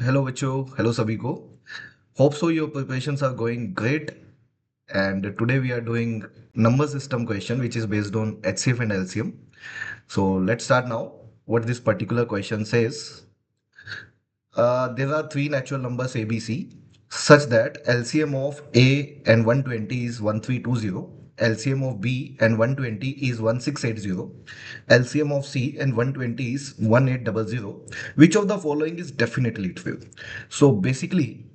Hello बच्चों, hello सभी को। Hope so your preparations are going great, and today we are doing number system question which is based on HCF and LCM. So let's start now. What this particular question says: there are three natural numbers ABC such that LCM of A and 120 is 1320, LCM of B and 120 is 1680, LCM of C and 120 is 1800. Which of the following is definitely true? So basically,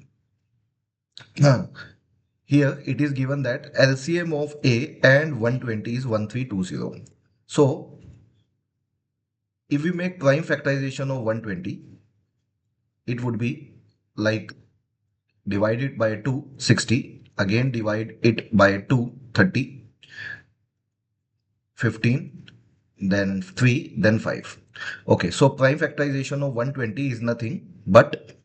here it is given that LCM of A and 120 is 1320. So if we make prime factorization of 120, it would be like divide it by 2, 60, again divide it by 2, 30, 15, then 3, then 5. Okay, so prime factorization of 120 is nothing but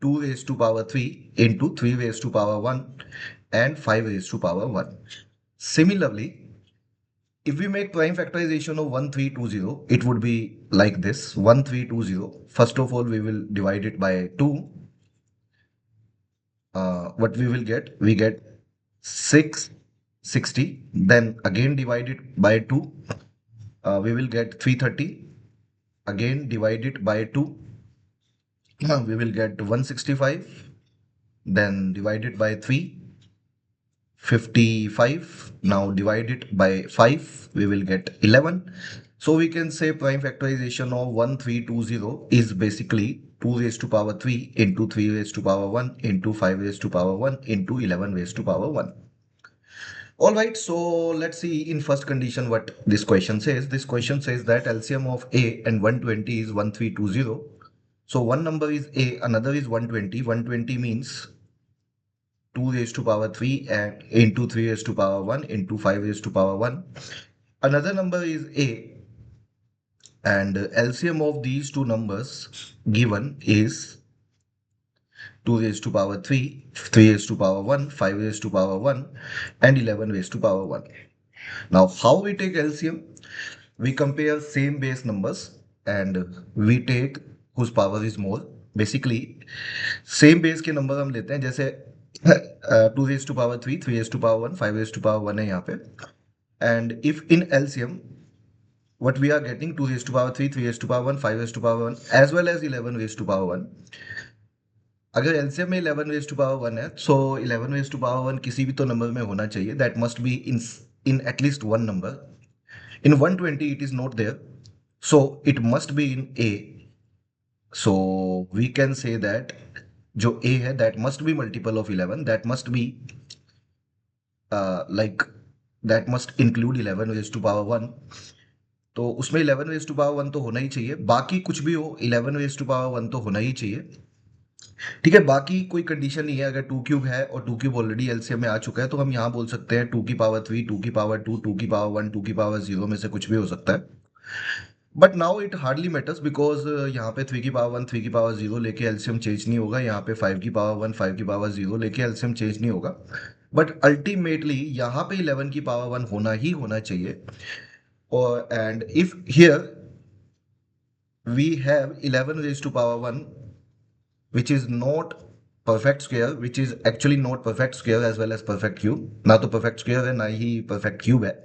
2 raised to power 3 into 3 raised to power 1 and 5 raised to power 1. Similarly, if we make prime factorization of 1320, it would be like this: 1320. First of all, we will divide it by 2. What we will get? We get 660. Then again divide it by 2. We will get 330. Again divide it by 2. We will get 165. Then divide it by 3. 55. Now divide it by 5, we will get 11. So we can say prime factorization of 1320 is basically 2 raised to power 3 into 3 raised to power 1 into 5 raised to power 1 into 11 raised to power 1. All right, so let's see in first condition what this question says. This question says that LCM of A and 120 is 1320. So one number is A, another is 120. 120 means 2 raised to power 3 and into 3 raised to power 1 into 5 raised to power 1. Another number is A, and LCM of these two numbers given is 2 raised to power 3, 3 raised to power 1, 5 raised to power 1 and 11 raised to power 1. Now how we take LCM? We compare same base numbers and we take whose power is more. Basically same base के number हम लेते हैं, जैसे 2 raise to power 3, 3 raise to power 1, 5 raise to power 1 है यहाँ पे. And if in LCM what we are getting 2 raised to power 3, 3 raised to power 1, 5 raised to power 1 as well as 11 raised to power 1. अगर LCM में 11 raised to power 1 है, so 11 raised to power 1 किसी भी तो number में होना चाहिए. that must be in at least one number. In 120 it is not there, so it must be in A. So we can say that जो A है that must be multiple of 11, that must be like that must include 11 raised to power 1. तो उसमें 11 raise to power 1 तो होना ही चाहिए. बाकी कुछ भी हो 11 रेज टू पावर 1 तो होना ही चाहिए. ठीक है, बाकी कोई कंडीशन नहीं है. अगर 2 क्यूब है और 2 क्यूब ऑलरेडी एलसीएम में आ चुका है तो हम यहाँ बोल सकते हैं 2 की पावर 3, 2 की पावर 2, 2 की पावर 1, 2 की पावर 0 में से कुछ भी हो सकता है. But now it hardly matters because यहाँ पे 3 की पावर 1, 3 की पावर 0 लेके एलसीएम चेंज नहीं होगा. यहाँ पे 5 की पावर 1, 5 की पावर 0 लेके एलसीएम चेंज नहीं होगा. बट अल्टीमेटली यहाँ पे 11 की पावर 1 होना ही होना चाहिए. और and if here we have 11 raised to power 1 which is not perfect square, which is actually not perfect square as well as perfect cube. ना तो perfect square है ना ही perfect cube है.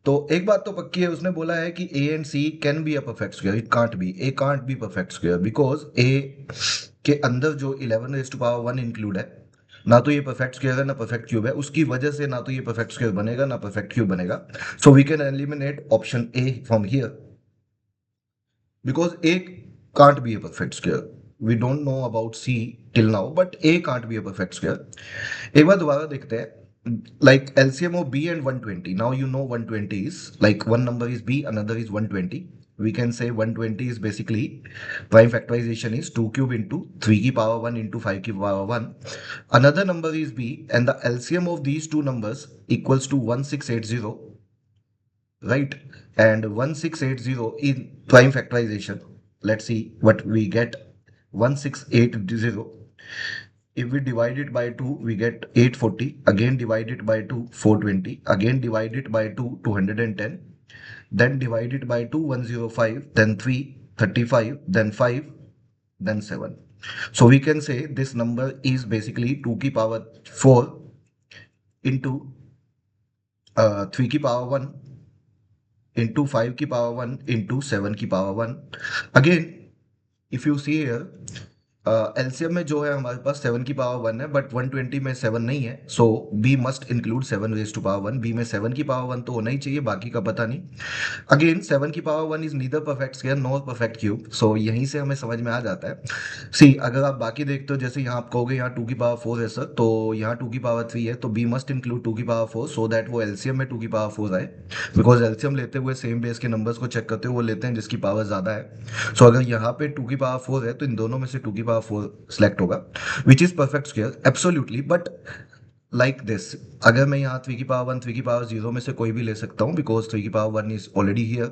तो एक बात तो पक्की है, उसने बोला है कि A and C can be a perfect square. It can't be. A can't be perfect square because A के अंदर जो 11 raised to power 1 इंक्लूड है, ना तो ये परफेक्ट स्क्वायर है ना परफेक्ट क्यूब है. उसकी वजह से ना तो ये परफेक्ट स्क्वायर बनेगा ना परफेक्ट क्यूब बनेगा. So we can eliminate option A from here because A can't be a perfect square. We don't know about C till now, but A can't be a perfect square. एक बार दोबारा देखते हैं. Like LCM of B and 120. Now you know 120 is like one number is B, another is 120. We can say 120 is basically prime factorization is 2 cube into 3 की power 1 into 5 की power 1. Another number is B and the LCM of these two numbers equals to 1680, right? And 1680 in prime factorization, let's see what we get. 1680, if we divide it by 2 we get 840, again divide it by 2 420, again divide it by 2 210, then divide it by 2 105, then 3 35, then 5 then 7. So we can say this number is basically 2 की power 4 into 3 की power 1 into 5 की power 1 into 7 की power 1. Again, if you see here, LCM में जो है हमारे पास 7 की power 1 है, बट 120 में 7 नहीं है, so B must include 7 raise to power 1. B में 7 की पावर 1 तो होना ही चाहिए, बाकी का पता नहीं. अगेन 7 की power 1 is neither perfect square nor perfect cube, so यहीं से हमें समझ में आ जाता है. सी अगर आप बाकी देखते हो, जैसे यहाँ आप कहोगे यहाँ 2 की पावर 4 है सर, तो यहाँ 2 की पावर 3 है, तो बी मस्ट इंक्लूड 2 की पावर 4 सो दैट वो एलसीएम में 2 की पावर 4 आए. बिकॉज एलसीएम लेते हुए सेम बेस के नंबर्स को चेक करते हुए वो लेते हैं जिसकी पावर ज्यादा है. सो अगर यहाँ पे 2 की पावर 4 है, तो इन दोनों में से 2 की पावर 4 सेलेक्ट होगा, which is perfect square absolutely. But like this, अगर मैं यहाँ 3 की पावर 1 3 की पावर 0 में से कोई भी ले सकता हूँ, बिकॉज 3 की power 1 is already here.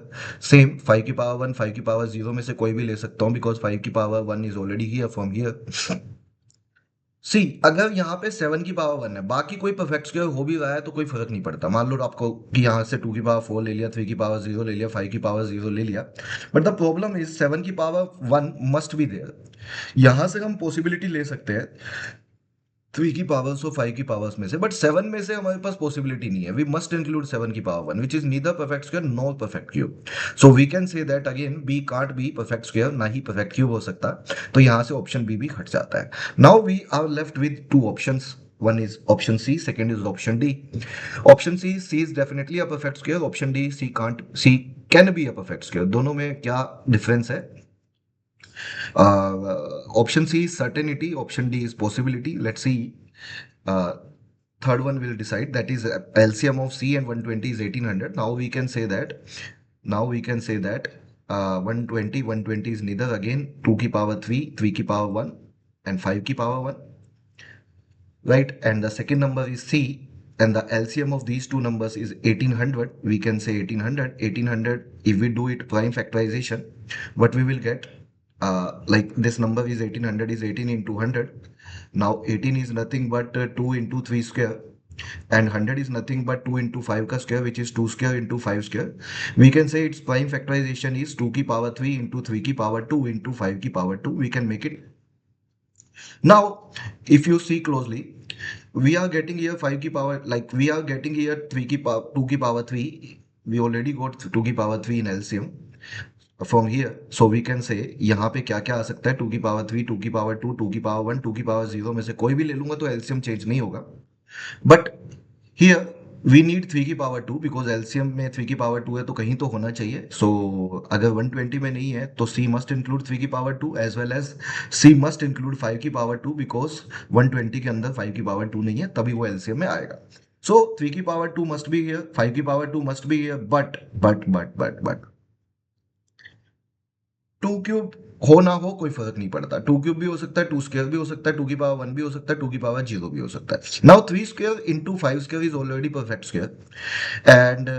Same 5 की पावर 1 5 की पावर 0 में से कोई भी ले सकता हूँ, बिकॉज 5 की power 1 is already here from here. See अगर यहाँ पे 7 की पावर 1 है, बाकी कोई परफेक्ट स्क्वायर हो भी रहा है तो कोई फर्क नहीं पड़ता. मान लो आपको कि यहाँ से 2 की पावर 4 ले लिया, 3 की पावर 0 ले लिया, 5 की पावर 0 ले लिया, बट द प्रॉब्लम इज 7 की पावर 1 मस्ट बी देयर. यहां से हम पॉसिबिलिटी ले सकते हैं 3 की पावर्स और 5 की पावर्स में से, बट 7 में से हमारे पास पॉसिबिलिटी नहीं है. वी मस्ट इंक्लूड 7 की power 1 which is neither perfect square nor perfect cube. So we can say that again B can't be perfect square, ना ही परफेक्ट क्यूब हो सकता. तो यहां से ऑप्शन बी भी हट जाता है. Now we are left with two options. One is option C, second is option D. Option C is definitely a perfect square. Option D, C can be a perfect square. दोनों में क्या difference है? Option C is certainty, option D is possibility. Let's see. Third one will decide. That is LCM of C and 120 is 1800. Now we can say that 120 is neither again 2 की power 3 3 की power 1 and 5 की power 1, right? And the second number is C, and the LCM of these two numbers is 1800. We can say 1800. If we do it prime factorization, what we will get, like this number is 1800 is 18 into 100. Now 18 is nothing but 2 into 3 square, and 100 is nothing but 2 into 5 ka square, which is 2 square into 5 square. We can say its prime factorization is 2 की power 3 into 3 की power 2 into 5 की power 2. We can make it. Now if you see closely, we are getting here 5 की power, like we are getting here 3 की power 2 की power 3. We already got 2 की power 3 in LCM from here. So we can say यहाँ पे क्या क्या आ सकता है, 2 की पावर 3 2 की पावर 2 2 की पावर 1 2 की पावर 0 में से कोई भी ले लूंगा तो एलसीएम चेंज नहीं होगा. बट हियर वी नीड 3 की पावर 2, बिकॉज एलसीएम में 3 की पावर 2 है तो कहीं तो होना चाहिए. सो अगर 120 में नहीं है तो सी मस्ट इंक्लूड 3 की पावर 2 एज वेल एज सी मस्ट इंक्लूड 5 की पावर 2, बिकॉज 120 के अंदर 5 की पावर 2 नहीं है, तभी वो एलसीएम में आएगा. सो 3 की पावर 2 मस्ट बी हियर, 5 की power 2 must be here, but 2 cube हो ना हो कोई फर्क नहीं पड़ता. 2 क्यूब भी हो सकता है, 2 स्क्वायर भी हो सकता है, 2 की पावर 1 भी हो सकता है, 2 की पावर 0 भी हो सकता है. Now 3 square into 5 square is already perfect square. And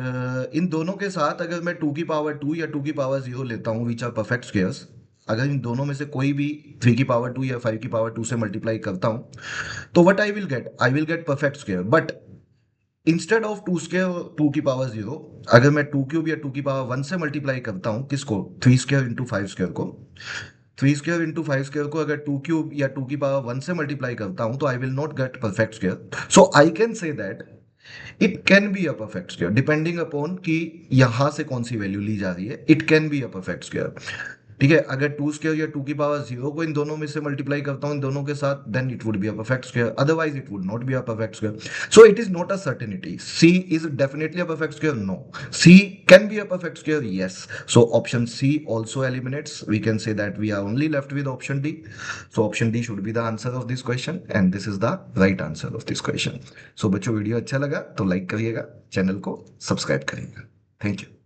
in दोनों के साथ अगर मैं 2 की पावर 2 या 2 की पावर 0 लेता हूँ, विच आर परफेक्ट स्क्वायर्स, अगर इन दोनों में से कोई भी 3 की पावर 2 या 5 की पावर 2 से मल्टीप्लाई करता हूँ, तो what I will get perfect square. But instead of 2 square 2 की पावर 0, अगर मैं 2 क्यूब या 2 की पावर 1 से मल्टीप्लाई करता हूं, किसको, 3 स्क्वायर इंटू 5 स्क्वायर को, 3 स्क्वायर इंटू 5 स्क्वायर को अगर 2 क्यूब या 2 की पावर 1 से मल्टीप्लाई करता हूं, तो I will not gate perfect square. So I can say that it can be a perfect square, depending upon कि यहां से कौन सी वैल्यू ली जा रही है. It can be a perfect square. ठीक है, अगर 2 स्क्वायर या 2 की पावर 0 को इन दोनों में से मल्टीप्लाई करता हूं इन दोनों के साथ, then it would be a perfect square, otherwise it would not be a perfect square. So it is not a certainty. C is definitely a perfect square, no. C can be a perfect square, yes. So option C also eliminates. We can say that we are only left with option D. So option D should be the answer of this question, and this is the right answer of this question. So बच्चों, video अच्छा लगा तो like करिएगा, channel को subscribe करिएगा. Thank you.